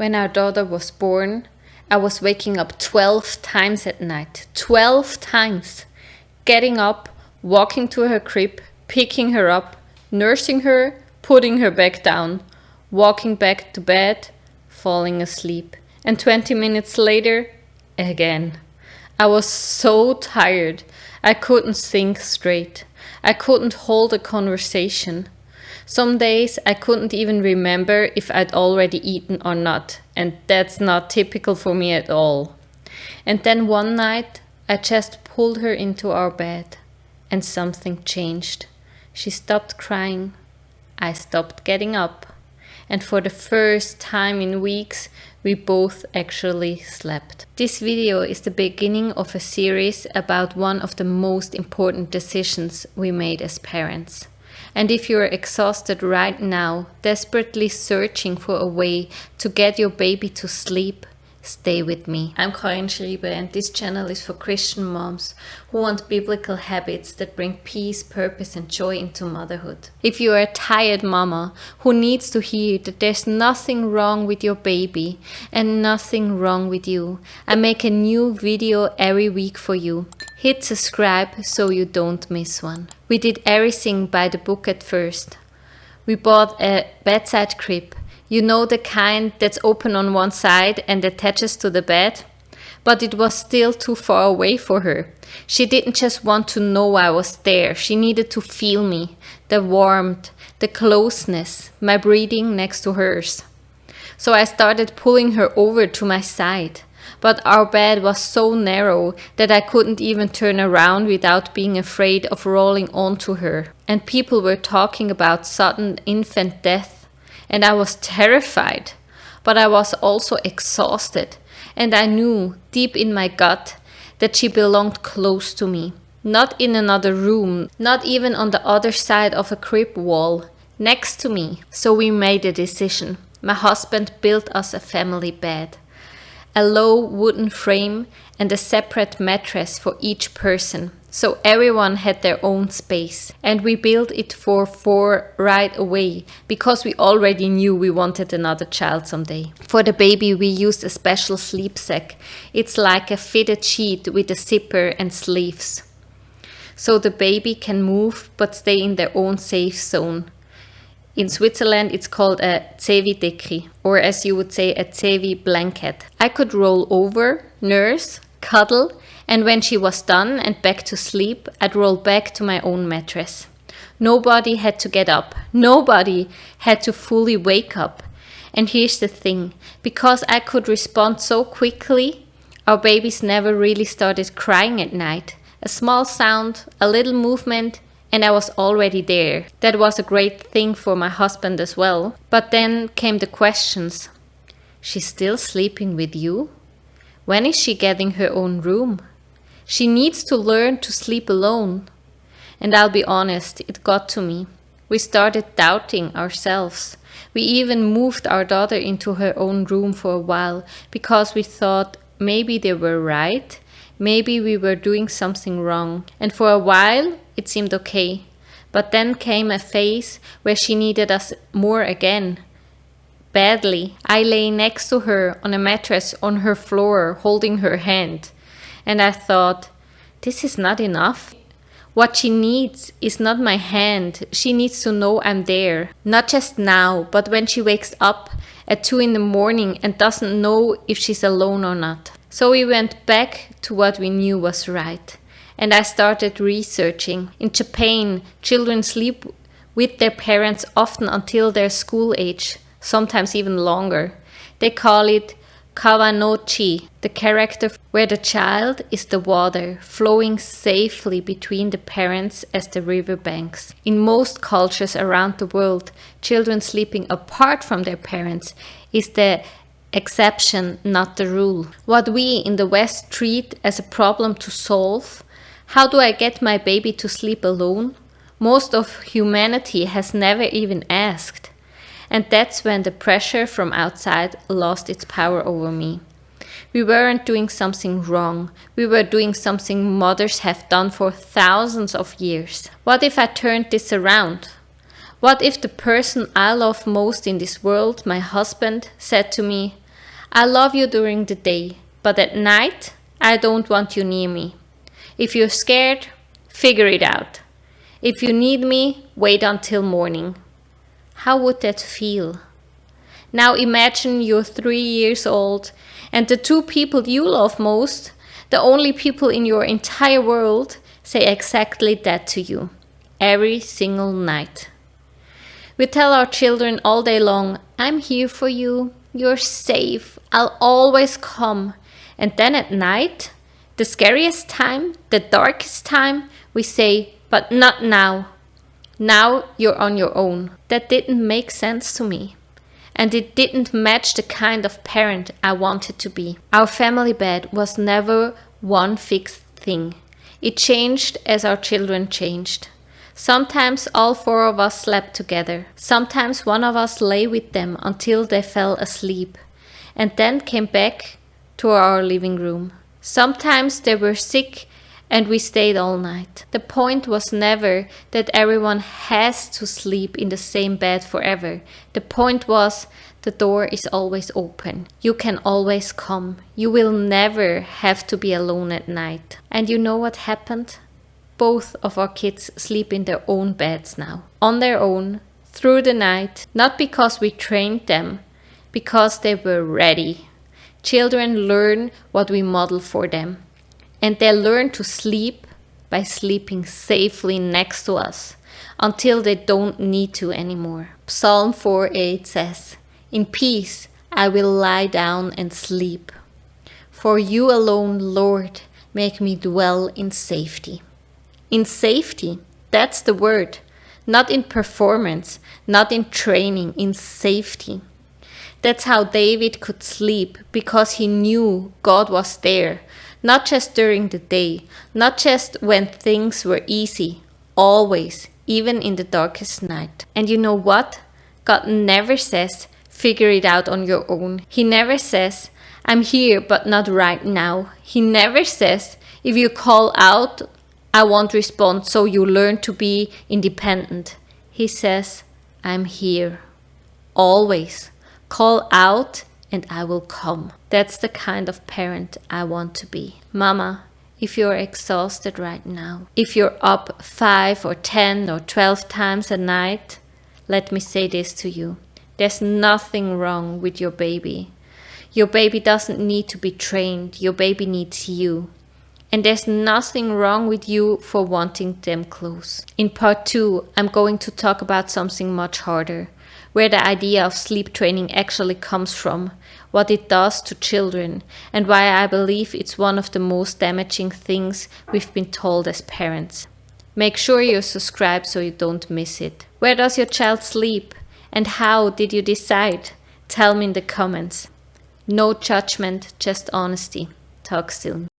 When our daughter was born, I was waking up 12 times at night. 12 times. Getting up, walking to her crib, picking her up, nursing her, putting her back down, walking back to bed, falling asleep. And 20 minutes later, again. I was so tired. I couldn't think straight. I couldn't hold a conversation. Some days I couldn't even remember if I'd already eaten or not, and that's not typical for me at all. And then one night I just pulled her into our bed, and something changed. She stopped crying. I stopped getting up. And for the first time in weeks, we both actually slept. This video is the beginning of a series about one of the most important decisions we made as parents. And if you're exhausted right now, desperately searching for a way to get your baby to sleep, stay with me. I'm Karin Schriebe, and this channel is for Christian moms who want biblical habits that bring peace, purpose and joy into motherhood. If you are a tired mama who needs to hear that there's nothing wrong with your baby and nothing wrong with you, I make a new video every week for you. Hit subscribe so you don't miss one. We did everything by the book at first. We bought a bedside crib. You know, the kind that's open on one side and attaches to the bed? But it was still too far away for her. She didn't just want to know I was there. She needed to feel me, the warmth, the closeness, my breathing next to hers. So I started pulling her over to my side. But our bed was so narrow that I couldn't even turn around without being afraid of rolling onto her. And people were talking about sudden infant death. And I was terrified, but I was also exhausted. And I knew deep in my gut that she belonged close to me. Not in another room, not even on the other side of a crib wall, next to me. So we made a decision. My husband built us a family bed. A low wooden frame and a separate mattress for each person. So everyone had their own space. And we built it for 4 right away because we already knew we wanted another child someday. For the baby we used a special sleep sack. It's like a fitted sheet with a zipper and sleeves. So the baby can move but stay in their own safe zone. In Switzerland, it's called a Zewi-Decke, or as you would say, a Zewi blanket. I could roll over, nurse, cuddle, and when she was done and back to sleep, I'd roll back to my own mattress. Nobody had to get up. Nobody had to fully wake up. And here's the thing, because I could respond so quickly, our babies never really started crying at night. A small sound, a little movement, and I was already there. That was a great thing for my husband as well. But then came the questions. She's still sleeping with you? When is she getting her own room? She needs to learn to sleep alone. And I'll be honest, it got to me. We started doubting ourselves. We even moved our daughter into her own room for a while because we thought maybe they were right. Maybe we were doing something wrong. And for a while, it seemed okay. But then came a phase where she needed us more again. Badly. I lay next to her on a mattress on her floor, holding her hand. And I thought, this is not enough. What she needs is not my hand. She needs to know I'm there. Not just now, but when she wakes up at 2 in the morning and doesn't know if she's alone or not. So we went back to what we knew was right. And I started researching. In Japan, children sleep with their parents often until their school age, sometimes even longer. They call it kawanochi, the character where the child is the water flowing safely between the parents as the river banks. In most cultures around the world, children sleeping apart from their parents is the exception, not the rule. What we in the West treat as a problem to solve, how do I get my baby to sleep alone? Most of humanity has never even asked. And that's when the pressure from outside lost its power over me. We weren't doing something wrong. We were doing something mothers have done for thousands of years. What if I turned this around? What if the person I love most in this world, my husband, said to me, I love you during the day, but at night, I don't want you near me. If you're scared, figure it out. If you need me, wait until morning. How would that feel? Now imagine you're 3 years old and the two people you love most, the only people in your entire world, say exactly that to you every single night. We tell our children all day long, I'm here for you, you're safe, I'll always come. And then at night, the scariest time, the darkest time, we say, but not now. Now you're on your own. That didn't make sense to me. And it didn't match the kind of parent I wanted to be. Our family bed was never one fixed thing. It changed as our children changed. Sometimes all four of us slept together. Sometimes one of us lay with them until they fell asleep, and then came back to our living room. Sometimes they were sick and we stayed all night. The point was never that everyone has to sleep in the same bed forever. The point was the door is always open. You can always come. You will never have to be alone at night. And you know what happened? Both of our kids sleep in their own beds now. On their own, through the night, not because we trained them, because they were ready. Children learn what we model for them. And they learn to sleep by sleeping safely next to us until they don't need to anymore. Psalm 4:8 says, in peace I will lie down and sleep. For you alone, Lord, make me dwell in safety. In safety, that's the word. Not in performance, not in training, in safety. That's how David could sleep, because he knew God was there. Not just during the day, not just when things were easy, always, even in the darkest night. And you know what? God never says, figure it out on your own. He never says, I'm here but not right now. He never says, if you call out, I won't respond, so you learn to be independent. He says, I'm here. Always. Call out and I will come. That's the kind of parent I want to be. Mama, if you're exhausted right now, if you're up 5 or 10 or 12 times a night, let me say this to you. There's nothing wrong with your baby. Your baby doesn't need to be trained. Your baby needs you. And there's nothing wrong with you for wanting them close. In part 2, I'm going to talk about something much harder, where the idea of sleep training actually comes from, what it does to children, and why I believe it's one of the most damaging things we've been told as parents. Make sure you're subscribed so you don't miss it. Where does your child sleep? And how did you decide? Tell me in the comments. No judgment, just honesty. Talk soon.